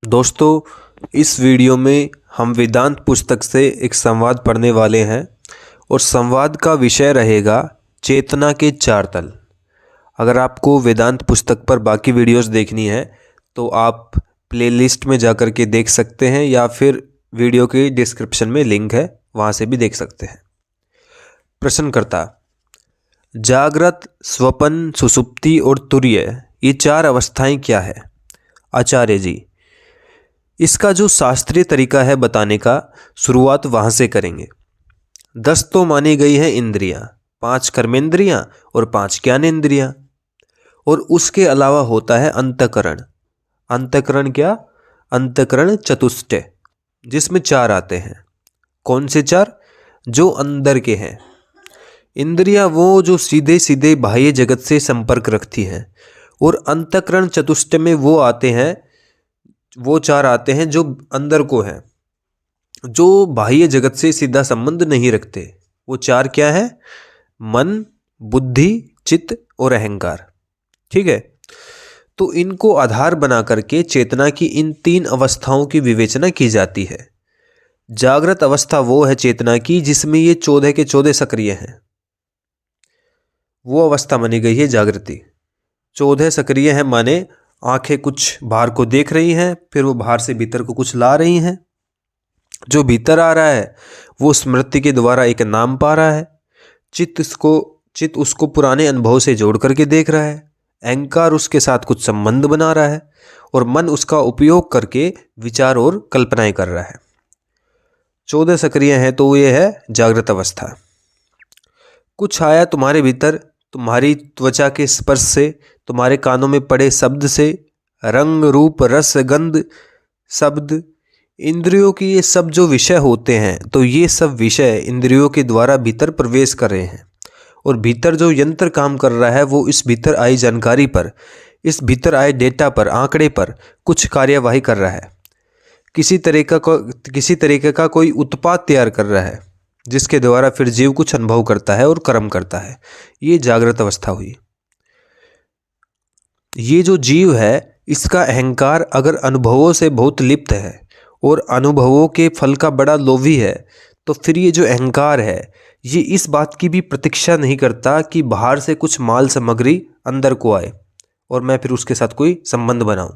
दोस्तों, इस वीडियो में हम वेदांत पुस्तक से एक संवाद पढ़ने वाले हैं और संवाद का विषय रहेगा चेतना के चार तल। अगर आपको वेदांत पुस्तक पर बाकी वीडियोस देखनी है तो आप प्लेलिस्ट में जाकर के देख सकते हैं या फिर वीडियो के डिस्क्रिप्शन में लिंक है, वहाँ से भी देख सकते हैं। प्रश्नकर्ता: जागृत, स्वपन, सुषुप्ति और तुरीय, ये चार अवस्थाएं क्या है? आचार्य जी: इसका जो शास्त्रीय तरीका है बताने का, शुरुआत वहाँ से करेंगे। 10 तो मानी गई है इंद्रियां, 5 कर्मेंद्रियां और 5 ज्ञानेंद्रियां, और उसके अलावा होता है अंतःकरण। अंतःकरण क्या? अंतःकरण चतुष्टय, जिसमें 4 आते हैं। कौन से 4? जो अंदर के हैं। इंद्रियां वो जो सीधे सीधे बाह्य जगत से संपर्क रखती हैं, और अंतःकरण चतुष्टय में वो आते हैं, वो 4 आते हैं जो अंदर को हैं, जो बाह्य जगत से सीधा संबंध नहीं रखते। वो 4 क्या है? मन, बुद्धि, चित्त और अहंकार। ठीक है, तो इनको आधार बना करके चेतना की इन 3 अवस्थाओं की विवेचना की जाती है। जागृत अवस्था वो है चेतना की जिसमें ये 14 के 14 सक्रिय हैं, वो अवस्था मानी गई है जागृति। 14 सक्रिय हैं, माने आंखें कुछ बाहर को देख रही हैं, फिर वो बाहर से भीतर को कुछ ला रही हैं। जो भीतर आ रहा है वो स्मृति के द्वारा एक नाम पा रहा है। चित्त उसको पुराने अनुभव से जोड़ करके देख रहा है। अहंकार उसके साथ कुछ संबंध बना रहा है, और मन उसका उपयोग करके विचार और कल्पनाएं कर रहा है। 14 सक्रिय हैं, तो ये है जागृत अवस्था। कुछ आया तुम्हारे भीतर, तुम्हारी त्वचा के स्पर्श से, तुम्हारे कानों में पड़े शब्द से, रंग, रूप, रस, गंध, शब्द, इंद्रियों की ये सब जो विषय होते हैं, तो ये सब विषय इंद्रियों के द्वारा भीतर प्रवेश कर रहे हैं, और भीतर जो यंत्र काम कर रहा है वो इस भीतर आई जानकारी पर, इस भीतर आए डेटा पर, आंकड़े पर कुछ कार्यवाही कर रहा है। किसी तरीके का कोई उत्पाद तैयार कर रहा है, जिसके द्वारा फिर जीव कुछ अनुभव करता है और कर्म करता है। ये जागृत अवस्था हुई। ये जो जीव है, इसका अहंकार अगर अनुभवों से बहुत लिप्त है और अनुभवों के फल का बड़ा लोभी है, तो फिर ये जो अहंकार है, ये इस बात की भी प्रतीक्षा नहीं करता कि बाहर से कुछ माल सामग्री अंदर को आए और मैं फिर उसके साथ कोई संबंध बनाऊं।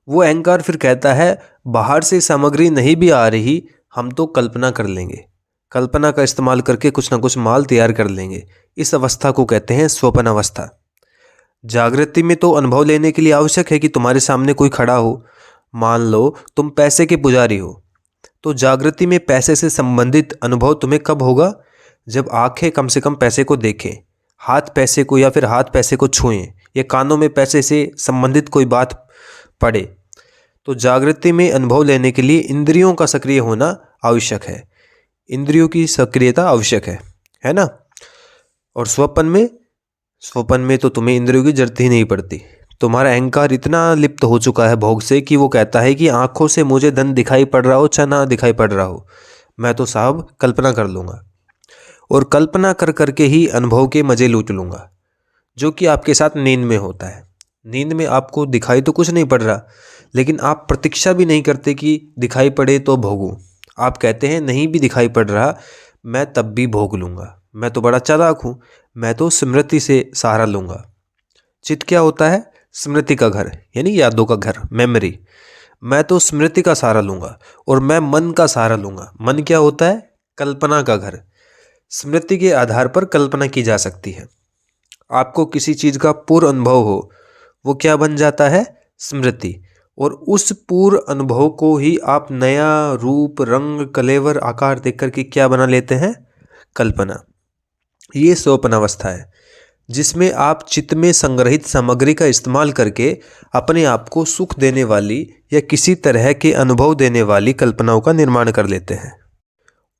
वो अहंकार फिर कहता है, बाहर से सामग्री नहीं भी आ रही, हम तो कल्पना कर लेंगे, कल्पना का इस्तेमाल करके कुछ ना कुछ माल तैयार कर लेंगे। इस अवस्था को कहते हैं स्वप्न अवस्था। जागृति में तो अनुभव लेने के लिए आवश्यक है कि तुम्हारे सामने कोई खड़ा हो। मान लो तुम पैसे के पुजारी हो, तो जागृति में पैसे से संबंधित अनुभव तुम्हें कब होगा? जब आंखें कम से कम पैसे को देखें, हाथ पैसे को, या फिर हाथ पैसे को छुएं, या कानों में पैसे से संबंधित कोई बात पड़े। तो जागृति में अनुभव लेने के लिए इंद्रियों का सक्रिय होना आवश्यक है, इंद्रियों की सक्रियता आवश्यक है ना। और स्वपन में तो तुम्हें इंद्रियों की जरूरत ही नहीं पड़ती। तुम्हारा अहंकार इतना लिप्त हो चुका है भोग से कि वो कहता है कि आंखों से मुझे धन दिखाई पड़ रहा हो चाहे ना दिखाई पड़ रहा हो, मैं तो साहब कल्पना कर लूँगा, और कल्पना कर करके ही अनुभव के मज़े लूट लूँगा, जो कि आपके साथ नींद में होता है। नींद में आपको दिखाई तो कुछ नहीं पड़ रहा, लेकिन आप प्रतीक्षा भी नहीं करते कि दिखाई पड़े तो भोगूं। आप कहते हैं नहीं भी दिखाई पड़ रहा, मैं तब भी भोग लूँगा, मैं तो बड़ा चालाक हूँ, मैं तो स्मृति से सहारा लूँगा। चित्त क्या होता है? स्मृति का घर, यानी यादों का घर, मेमोरी। मैं तो स्मृति का सहारा लूँगा, और मैं मन का सहारा लूँगा। मन क्या होता है? कल्पना का घर। स्मृति के आधार पर कल्पना की जा सकती है। आपको किसी चीज़ का पूर्व अनुभव हो, वो क्या बन जाता है? स्मृति। और उस पूर्व अनुभव को ही आप नया रूप, रंग, कलेवर, आकार देख करके क्या बना लेते हैं? कल्पना। ये स्वप्न अवस्था है, जिसमें आप चित्त में संग्रहित सामग्री का इस्तेमाल करके अपने आप को सुख देने वाली या किसी तरह के अनुभव देने वाली कल्पनाओं का निर्माण कर लेते हैं।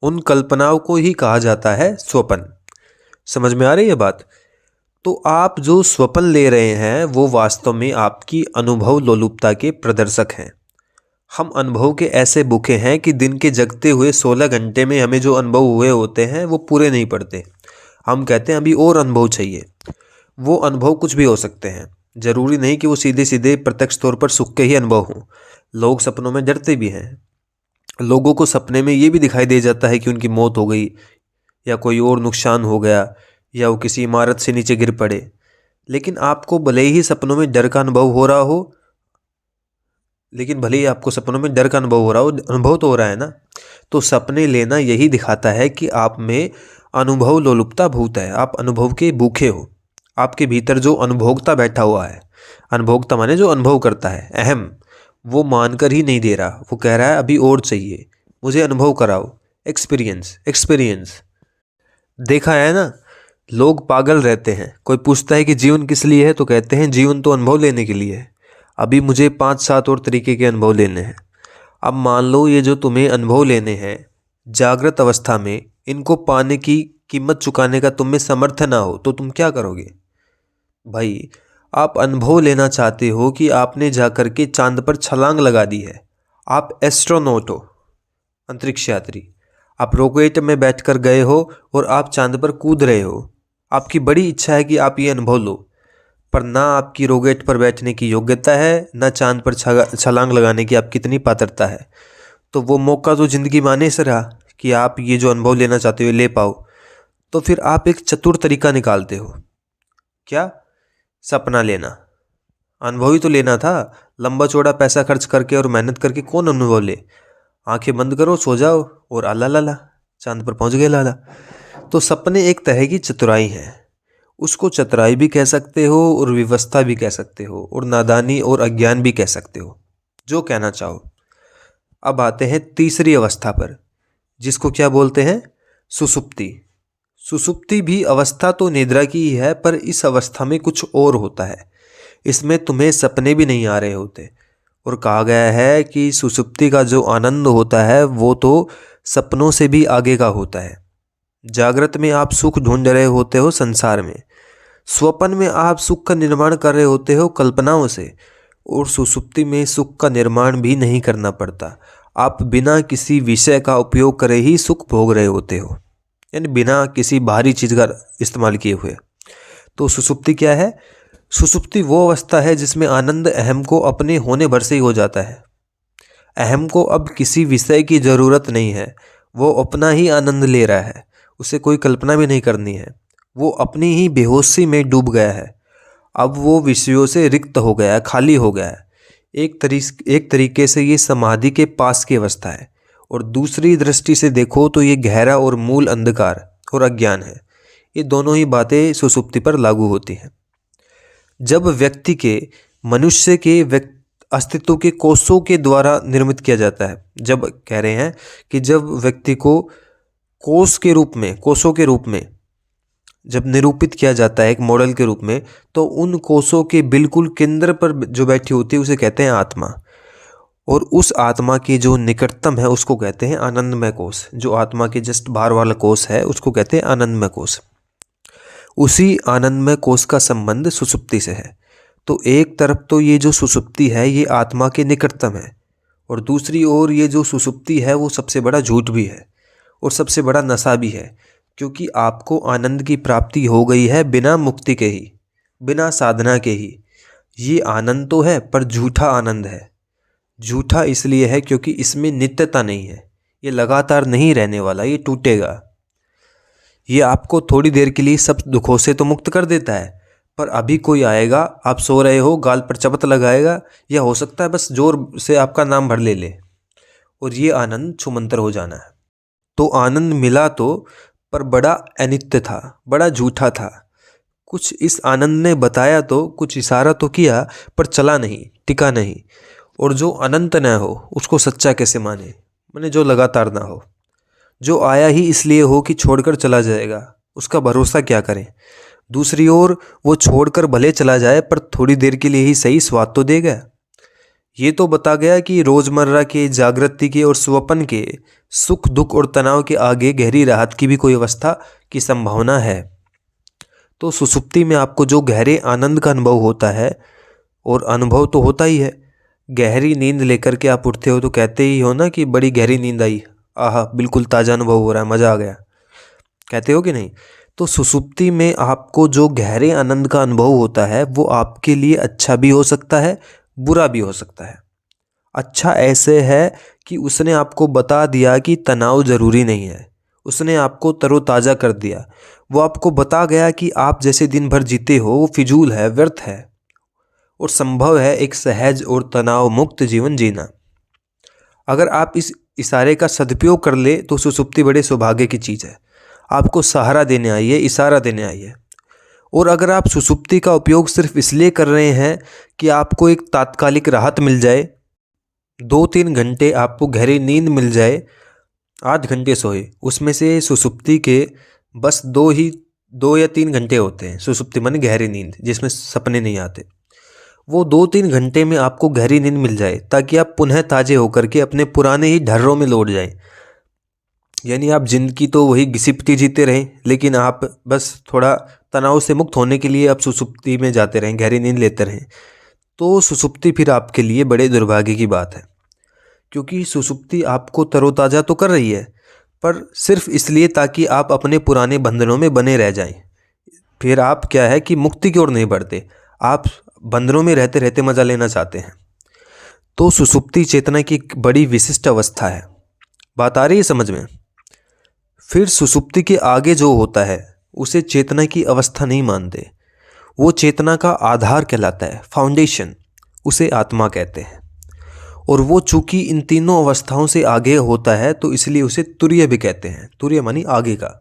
उन कल्पनाओं को ही कहा जाता है स्वप्न। समझ में आ रही है बात? तो आप जो स्वप्न ले रहे हैं वो वास्तव में आपकी अनुभव लोलुपता के प्रदर्शक हैं। हम अनुभव के ऐसे भूखे हैं कि दिन के जगते हुए 16 घंटे में हमें जो अनुभव हुए होते हैं वो पूरे नहीं पड़ते। हम कहते हैं अभी और अनुभव चाहिए। वो अनुभव कुछ भी हो सकते हैं। जरूरी नहीं कि वो सीधे सीधे प्रत्यक्ष तौर पर सुख के ही अनुभव हों। लोग सपनों में डरते भी हैं। लोगों को सपने में ये भी दिखाई दे जाता है कि उनकी मौत हो गई या कोई और नुकसान हो गया या वो किसी इमारत से नीचे गिर पड़े। लेकिन आपको भले ही सपनों में डर का अनुभव हो रहा हो, अनुभव तो हो रहा है ना। तो सपने लेना यही दिखाता है कि आप में अनुभव लोलुपता भूत है, आप अनुभव के भूखे हो। आपके भीतर जो अनुभोक्ता बैठा हुआ है, अनुभोक्ता माने जो अनुभव करता है, अहम, वो मानकर ही नहीं दे रहा। वो कह रहा है अभी और चाहिए, मुझे अनुभव कराओ, एक्सपीरियंस। देखा है ना, लोग पागल रहते हैं। कोई पूछता है कि जीवन किस लिए है, तो कहते हैं जीवन तो अनुभव लेने के लिए है। अभी मुझे 5-7 और तरीके के अनुभव लेने हैं। अब मान लो ये जो तुम्हें अनुभव लेने हैं जागृत अवस्था में, इनको पाने की कीमत चुकाने का तुम में सामर्थ्य ना हो तो तुम क्या करोगे? भाई, आप अनुभव लेना चाहते हो कि आपने जाकर के चांद पर छलांग लगा दी है, आप एस्ट्रोनॉट हो, अंतरिक्ष यात्री। आप रॉकेट में बैठकर गए हो और आप चांद पर कूद रहे हो। आपकी बड़ी इच्छा है कि आप ये अनुभव लो, पर ना आपकी रॉकेट पर बैठने की योग्यता है, ना चांद पर छलांग लगाने की आपकी इतनी पात्रता है। तो वो मौका तो ज़िंदगी में आने से रहा कि आप ये जो अनुभव लेना चाहते हो ले पाओ। तो फिर आप एक चतुर तरीका निकालते हो। क्या? सपना लेना। अनुभव ही तो लेना था। लंबा चौड़ा पैसा खर्च करके और मेहनत करके कौन अनुभव ले? आंखें बंद करो, सो जाओ और आला लाला चांद पर पहुंच गए लाला। तो सपने एक तरह की चतुराई है। उसको चतुराई भी कह सकते हो और विवस्था भी कह सकते हो और नादानी और अज्ञान भी कह सकते हो, जो कहना चाहो। अब आते हैं तीसरी अवस्था पर, जिसको क्या बोलते हैं? सुसुप्ति। सुसुप्ति भी अवस्था तो निद्रा की ही है, पर इस अवस्था में कुछ और होता है। इसमें तुम्हें सपने भी नहीं आ रहे होते। और कहा गया है कि सुसुप्ति का जो आनंद होता है वो तो सपनों से भी आगे का होता है। जागृत में आप सुख ढूंढ रहे होते हो संसार में, स्वप्न में आप सुख का निर्माण कर रहे होते हो कल्पनाओं से, और सुसुप्ति में सुख का निर्माण भी नहीं करना पड़ता। आप बिना किसी विषय का उपयोग करे ही सुख भोग रहे होते हो, यानी बिना किसी बाहरी चीज़ का इस्तेमाल किए हुए। तो सुसुप्ति क्या है? सुसुप्ति वो अवस्था है जिसमें आनंद अहम को अपने होने भर से ही हो जाता है। अहम को अब किसी विषय की ज़रूरत नहीं है, वो अपना ही आनंद ले रहा है, उसे कोई कल्पना भी नहीं करनी है। वो अपनी ही बेहोशी में डूब गया है। अब वो विषयों से रिक्त हो गया है, खाली हो गया है। एक तरीके से ये समाधि के पास की अवस्था है, और दूसरी दृष्टि से देखो तो ये गहरा और मूल अंधकार और अज्ञान है। ये दोनों ही बातें सुसुप्ति पर लागू होती हैं। जब व्यक्ति के, मनुष्य के अस्तित्व के कोषों के द्वारा निर्मित किया जाता है, जब कह रहे हैं कि जब व्यक्ति को कोषों के रूप में जब निरूपित किया जाता है एक मॉडल के रूप में, तो उन कोषों के बिल्कुल केंद्र पर जो बैठी होती है उसे कहते हैं आत्मा। और उस आत्मा के जो निकटतम है उसको कहते हैं आनंदमय कोष। जो आत्मा के जस्ट बाहर वाला कोष है उसको कहते हैं आनंदमय कोष। उसी आनंदमय कोष का संबंध सुसुप्ति से है। तो एक तरफ तो ये जो सुसुप्ति है ये आत्मा के निकटतम है, और दूसरी ओर ये जो सुसुप्ति है वो सबसे बड़ा झूठ भी है और सबसे बड़ा नशा भी है, क्योंकि आपको आनंद की प्राप्ति हो गई है बिना मुक्ति के ही, बिना साधना के ही। ये आनंद तो है पर झूठा आनंद है। झूठा इसलिए है क्योंकि इसमें नित्यता नहीं है, ये लगातार नहीं रहने वाला, ये टूटेगा। ये आपको थोड़ी देर के लिए सब दुखों से तो मुक्त कर देता है, पर अभी कोई आएगा, आप सो रहे हो, गाल पर चपत लगाएगा, या हो सकता है बस जोर से आपका नाम भर ले और ये आनंद छूमंतर हो जाना है। तो आनंद मिला तो, पर बड़ा अनित्य था, बड़ा झूठा था। कुछ इस आनंद ने बताया तो, कुछ इशारा तो किया, पर चला नहीं, टिका नहीं। और जो अनंत न हो उसको सच्चा कैसे माने? माने जो लगातार ना हो, जो आया ही इसलिए हो कि छोड़कर चला जाएगा, उसका भरोसा क्या करें? दूसरी ओर वो छोड़कर भले चला जाए पर थोड़ी देर के लिए ही सही, स्वाद तो देगा। ये तो बता गया कि रोजमर्रा के, जागृति के और स्वप्न के सुख दुख और तनाव के आगे गहरी राहत की भी कोई अवस्था की संभावना है। तो सुसुप्ति में आपको जो गहरे आनंद का अनुभव होता है, और अनुभव तो होता ही है। गहरी नींद लेकर के आप उठते हो तो कहते ही हो ना कि बड़ी गहरी नींद आई, आहा बिल्कुल ताज़ा अनुभव हो रहा है, मज़ा आ गया, कहते हो कि नहीं? तो सुसुप्ति में आपको जो गहरे आनंद का अनुभव होता है वो आपके लिए अच्छा भी हो सकता है, बुरा भी हो सकता है। अच्छा ऐसे है कि उसने आपको बता दिया कि तनाव ज़रूरी नहीं है, उसने आपको तरोताज़ा कर दिया। वो आपको बता गया कि आप जैसे दिन भर जीते हो वो फिजूल है, व्यर्थ है, और संभव है एक सहज और तनाव मुक्त जीवन जीना। अगर आप इस इशारे का सदुपयोग कर ले तो सुसुप्ति बड़े सौभाग्य की चीज़ है, आपको सहारा देने आई है, इशारा देने आई है। और अगर आप सुसुप्ति का उपयोग सिर्फ इसलिए कर रहे हैं कि आपको एक तात्कालिक राहत मिल जाए, 2-3 घंटे आपको गहरी नींद मिल जाए, 8 घंटे सोए, उसमें से सुसुप्ति के बस 2 या 3 घंटे होते हैं। सुसुप्ति माने गहरी नींद, जिसमें सपने नहीं आते। वो 2-3 घंटे में आपको गहरी नींद मिल जाए ताकि आप पुनः ताजे होकर के अपने पुराने ही ढर्रों में लौट जाएं। यानी आप जिंदगी तो वही घिसी-पिटी जीते रहें, लेकिन आप बस थोड़ा तनाव से मुक्त होने के लिए आप सुसुप्ति में जाते रहें, गहरी नींद लेते रहें। तो सुसुप्ति फिर आपके लिए बड़े दुर्भाग्य की बात है, क्योंकि सुसुप्ति आपको तरोताज़ा तो कर रही है, पर सिर्फ इसलिए ताकि आप अपने पुराने बंधनों में बने रह जाएं। फिर आप क्या है कि मुक्ति की ओर नहीं बढ़ते, आप बंधनों में रहते रहते मज़ा लेना चाहते हैं। तो सुसुप्ति चेतना की एक बड़ी विशिष्ट अवस्था है। बात आ रही है समझ में? फिर सुसुप्ति के आगे जो होता है उसे चेतना की अवस्था नहीं मानते, वो चेतना का आधार कहलाता है, फाउंडेशन, उसे आत्मा कहते हैं। और वो चूंकि इन तीनों अवस्थाओं से आगे होता है तो इसलिए उसे तुरीय भी कहते हैं। तुरीय मानी आगे का।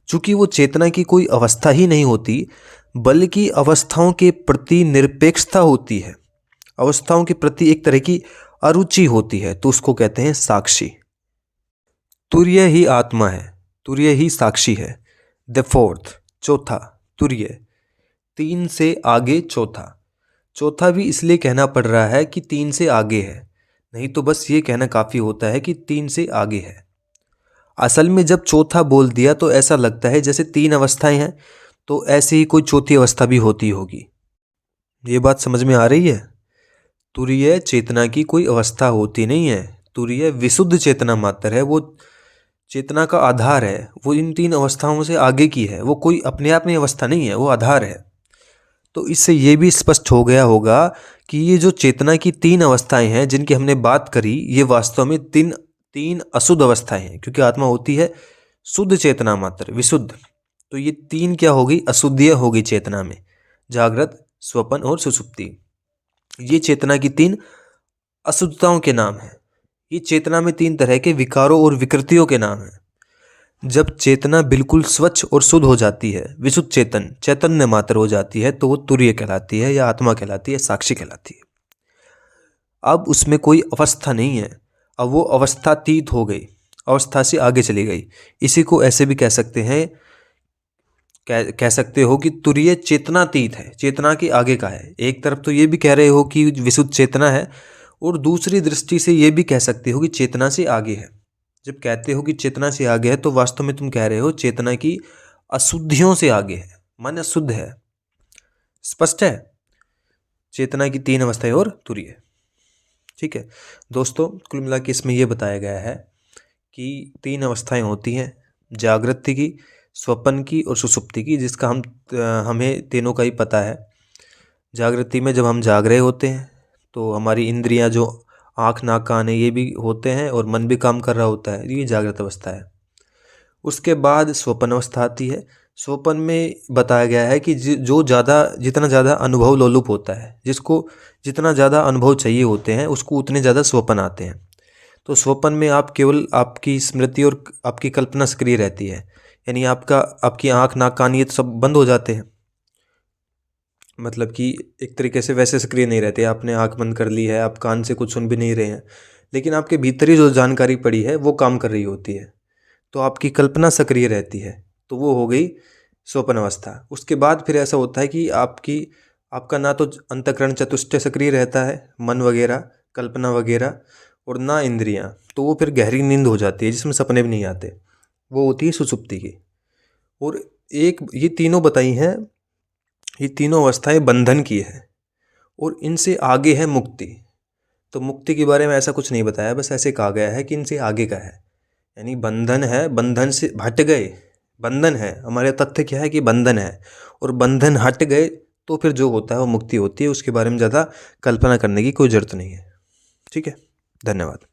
चूंकि वो चेतना की कोई अवस्था ही नहीं होती, बल्कि अवस्थाओं के प्रति निरपेक्षता होती है, अवस्थाओं के प्रति एक तरह की अरुचि होती है, तो उसको कहते हैं साक्षी। तुरीय ही आत्मा है, तुरीय ही साक्षी है। द फोर्थ, चौथा, तुरीय, 3 से आगे चौथा। चौथा भी इसलिए कहना पड़ रहा है कि 3 से आगे है, नहीं तो बस ये कहना काफ़ी होता है कि 3 से आगे है। असल में जब चौथा बोल दिया तो ऐसा लगता है जैसे 3 अवस्थाएं हैं, तो ऐसे ही कोई चौथी अवस्था भी होती होगी। ये बात समझ में आ रही है? तुरीय चेतना की कोई अवस्था होती नहीं है, तुरीय विशुद्ध चेतना मात्र है, वो चेतना का आधार है, वो इन 3 अवस्थाओं से आगे की है, वो कोई अपने आप में अवस्था नहीं है, वो आधार है। तो इससे ये भी स्पष्ट हो गया होगा कि ये जो चेतना की 3 अवस्थाएं हैं जिनकी हमने बात करी, ये वास्तव में तीन अशुद्ध अवस्थाएं हैं, क्योंकि आत्मा होती है शुद्ध चेतना मात्र, विशुद्ध। तो ये 3 क्या हो गई? अशुद्धियाँ हो गई चेतना में, जागृत, स्वप्न और सुषुप्ति। ये चेतना की 3 अशुद्धताओं के नाम हैं। ये चेतना में 3 तरह के विकारों और विकृतियों के नाम हैं। जब चेतना बिल्कुल स्वच्छ और शुद्ध हो जाती है, विशुद्ध चैतन्य मात्र हो जाती है, तो वो तुरीय कहलाती है, या आत्मा कहलाती है, साक्षी कहलाती है। अब उसमें कोई अवस्था नहीं है, अब वो अवस्थातीत हो गई, अवस्था से आगे चली गई। इसी को ऐसे भी कह सकते हैं, कह सकते हो कि तुरीय चेतनातीत है, चेतना के आगे का है। एक तरफ तो ये भी कह रहे हो कि विशुद्ध चेतना है, और दूसरी दृष्टि से ये भी कह सकते हो कि चेतना से आगे है। जब कहते हो कि चेतना से आगे है तो वास्तव में तुम कह रहे हो चेतना की अशुद्धियों से आगे है, माने शुद्ध है। स्पष्ट है? चेतना की 3 अवस्थाएं और तुरीय। ठीक है दोस्तों, कुल मिला के इसमें यह बताया गया है कि 3 अवस्थाएं होती हैं, जागृति की, स्वप्न की और सुषुप्ति की, जिसका हमें तीनों का ही पता है। जागृति में जब हम जाग रहे होते हैं तो हमारी इंद्रियां, जो आँख, नाक, कान है, ये भी होते हैं और मन भी काम कर रहा होता है, ये जागृत अवस्था है। उसके बाद स्वप्न अवस्था आती है। स्वप्न में बताया गया है कि जितना ज़्यादा अनुभव लोलुप होता है, जिसको जितना ज़्यादा अनुभव चाहिए होते हैं, उसको उतने ज़्यादा स्वप्न आते हैं। तो स्वप्न में आप केवल आपकी स्मृति और आपकी कल्पना सक्रिय रहती है, यानी आपकी आँख, नाक, कान ये तो सब बंद हो जाते हैं, मतलब कि एक तरीके से वैसे सक्रिय नहीं रहते। आपने आंख बंद कर ली है, आप कान से कुछ सुन भी नहीं रहे हैं, लेकिन आपके भीतरी जो जानकारी पड़ी है वो काम कर रही होती है, तो आपकी कल्पना सक्रिय रहती है, तो वो हो गई स्वप्न अवस्था। उसके बाद फिर ऐसा होता है कि आपका ना तो अंतःकरण चतुष्टय सक्रिय रहता है, मन वगैरह, कल्पना वगैरह, और ना इंद्रियां, तो वो फिर गहरी नींद हो जाती है जिसमें सपने भी नहीं आते, वो होती है सुषुप्ति की। और एक ये तीनों बताई हैं, ये तीनों अवस्थाएं बंधन की है, और इनसे आगे है मुक्ति। तो मुक्ति के बारे में ऐसा कुछ नहीं बताया, बस ऐसे कहा गया है कि इनसे आगे का है, यानी बंधन है, बंधन से हट गए, बंधन है, हमारे तथ्य क्या है कि बंधन है, और बंधन हट गए तो फिर जो होता है वो मुक्ति होती है। उसके बारे में ज़्यादा कल्पना करने की कोई ज़रूरत नहीं है। ठीक है, धन्यवाद।